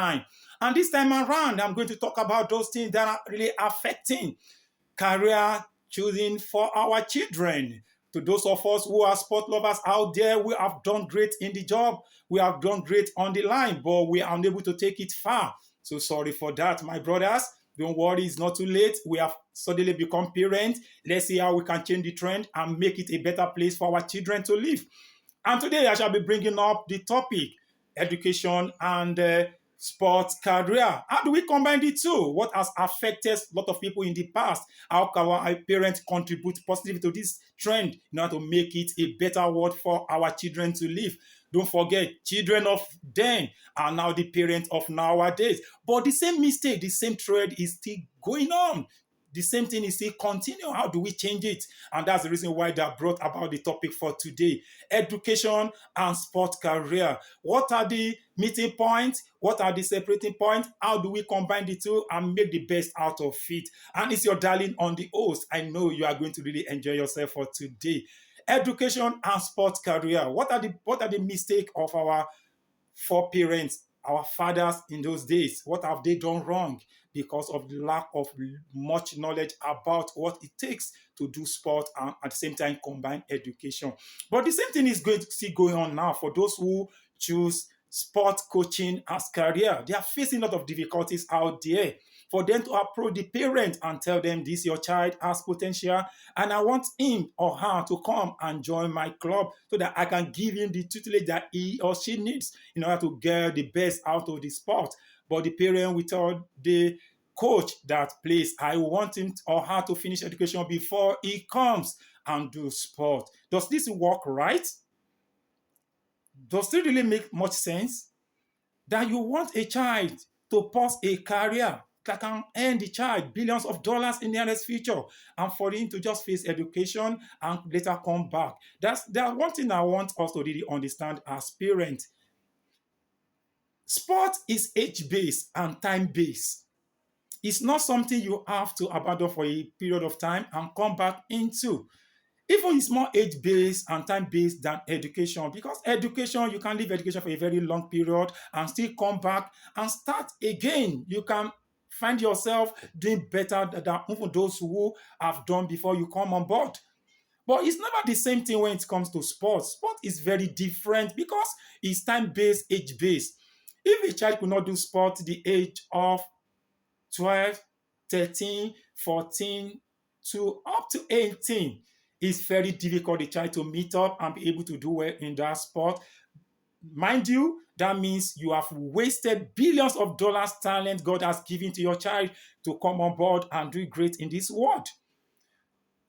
time. And this time around, I'm going to talk about those things that are really affecting career choosing for our children. To those of us who are sport lovers out there, we have done great in the job. We have done great on the line, but we are unable to take it far. So sorry for that, my brothers. Don't worry, it's not too late. We have suddenly become parents. Let's see how we can change the trend and make it a better place for our children to live. And today I shall be bringing up the topic, education and sports career. How do we combine the two? What has affected a lot of people in the past? How can our parents contribute positively to this trend in order to make it a better world for our children to live? Don't forget, children of then are now the parents of nowadays. But the same mistake, the same trend is still going on. The same thing is still continue. How do we change it? And that's the reason why they are brought about the topic for today. Education and sport career. What are the meeting points? What are the separating points? How do we combine the two and make the best out of it? And it's your darling on the host. I know you are going to really enjoy yourself for today. Education and sport career. What are the mistakes of our foreparents, our fathers in those days? What have they done wrong? Because of the lack of much knowledge about what it takes to do sport and at the same time combine education. But the same thing is going to see going on now for those who choose sport coaching as career. They are facing a lot of difficulties out there. For them to approach the parent and tell them this your child has potential and I want him or her to come and join my club so that I can give him the tutelage that he or she needs in order to get the best out of the sport. But the parent will tell the coach that, please, I want him or her to finish education before he comes and do sport. Does this work right? Does it really make much sense? That you want a child to pursue a career that can earn the child billions of dollars in the nearest future, and for him to just face education and later come back. That's one thing I want us to really understand as parents. Sport is age-based and time-based. It's not something you have to abandon for a period of time and come back into. Even it's more age-based and time-based than education, because education, you can leave education for a very long period and still come back and start again. You can find yourself doing better than even those who have done before you come on board. But it's never the same thing when it comes to sports. Sport is very different because it's time-based, age-based. If a child could not do sport the age of 12, 13, 14 to up to 18, it's very difficult the child to meet up and be able to do well in that sport. Mind you, that means you have wasted billions of dollars talent God has given to your child to come on board and do great in this world.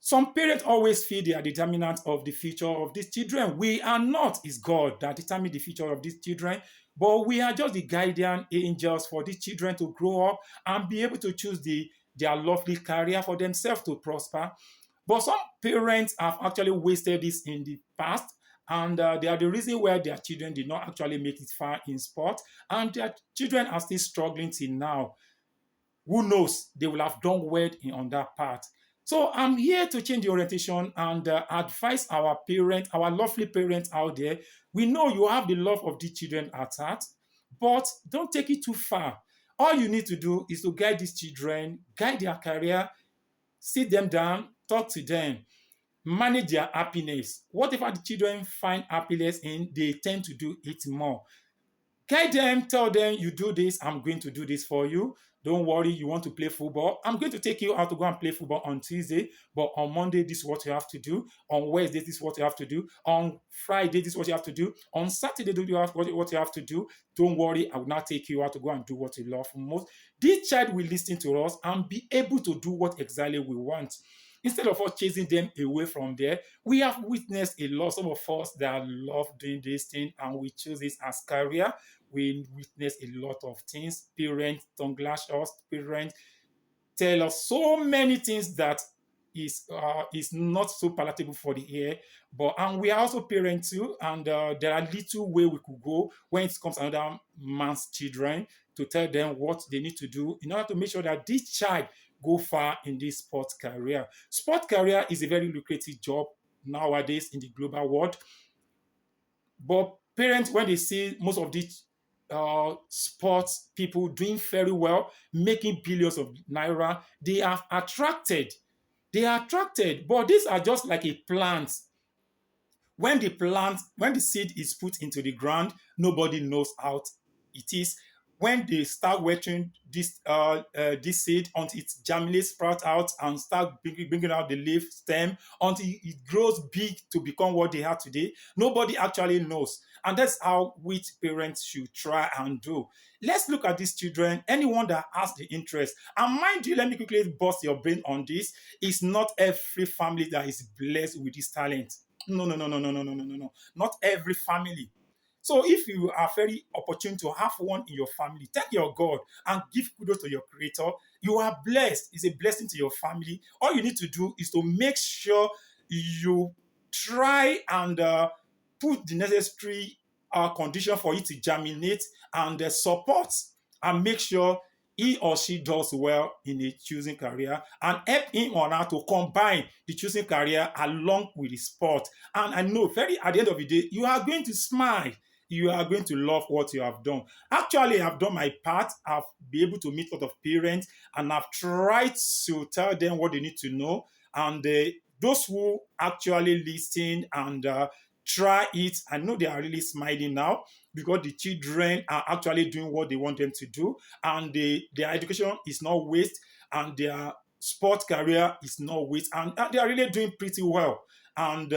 Some parents always feel they are determinants of the future of these children. We are not. It's God that determines the future of these children. But we are just the guardian angels for these children to grow up and be able to choose their lovely career for themselves to prosper. But some parents have actually wasted this in the past, and they are the reason why their children did not actually make it far in sport, and their children are still struggling till now. Who knows? They will have done well on that part. So I'm here to change the orientation and advise our parents, our lovely parents out there. We know you have the love of the children at heart, but don't take it too far. All you need to do is to guide these children, guide their career, sit them down, talk to them, manage their happiness. Whatever the children find happiness in, they tend to do it more. Guide them, tell them, you do this, I'm going to do this for you. Don't worry, you want to play football. I'm going to take you out to go and play football on Tuesday, but on Monday, this is what you have to do. On Wednesday, this is what you have to do. On Friday, this is what you have to do. On Saturday, what you have to do. Don't worry, I will not take you out to go and do what you love most. This child will listen to us and be able to do what exactly we want. Instead of us chasing them away from there, we have witnessed a lot. Some of us that love doing this thing and we choose this as career. We witness a lot of things. Parents tongue lash us. Parents tell us so many things that is not so palatable for the ear. And we are also parents too, and there are little way we could go when it comes to another man's children to tell them what they need to do in order to make sure that this child go far in this sports career. Sport career is a very lucrative job nowadays in the global world. But parents, when they see most of these sports people doing very well, making billions of naira. They have attracted. They are attracted, but these are just like a plant. When the seed is put into the ground, nobody knows how it is. When they start watering this seed until it germinates, sprout out, and start bringing out the leaf stem until it grows big to become what they are today, nobody actually knows. And that's how which parents should try and do. Let's look at these children. Anyone that has the interest, and mind you, let me quickly bust your brain on this. It's not every family that is blessed with this talent. No, no, no, no, no, no, no, no, no, no. Not every family. So if you are very opportune to have one in your family, thank your God and give kudos to your creator. You are blessed. It's a blessing to your family. All you need to do is to make sure you try and put the necessary condition for it to germinate and support and make sure he or she does well in a choosing career and help him or her to combine the choosing career along with the sport. And I know very at the end of the day, you are going to smile. You are going to love what you have done. Actually, I've done my part. I've been able to meet a lot of parents and I've tried to tell them what they need to know. And those who actually listen and try it, I know they are really smiling now because the children are actually doing what they want them to do, and their education is not waste, and their sport career is not waste, and they are really doing pretty well. And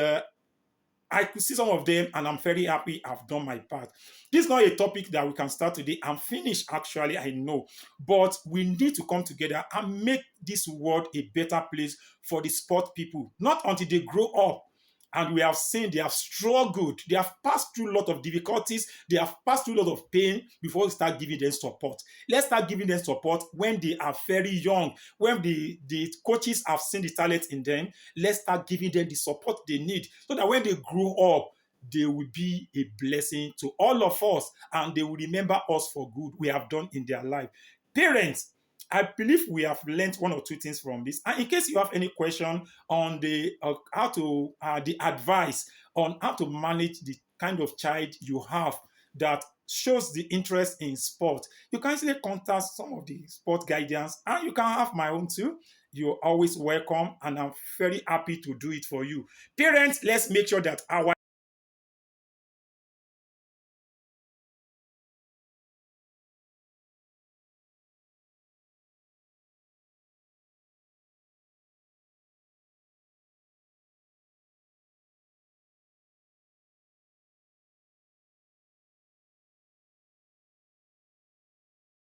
I could see some of them, and I'm very happy I've done my part. This is not a topic that we can start today and finish, actually, I know. But we need to come together and make this world a better place for the sport people, not until they grow up. And we have seen they have struggled, they have passed through a lot of difficulties, they have passed through a lot of pain before we start giving them support. Let's start giving them support when they are very young, when the coaches have seen the talent in them. Let's start giving them the support they need so that when they grow up, they will be a blessing to all of us and they will remember us for good we have done in their life. Parents, I believe we have learned one or two things from this. And in case you have any question on the how to the advice on how to manage the kind of child you have that shows the interest in sport, you can easily contact some of the sport guidance, and you can have my own too. You're always welcome, and I'm very happy to do it for you. Parents, let's make sure that our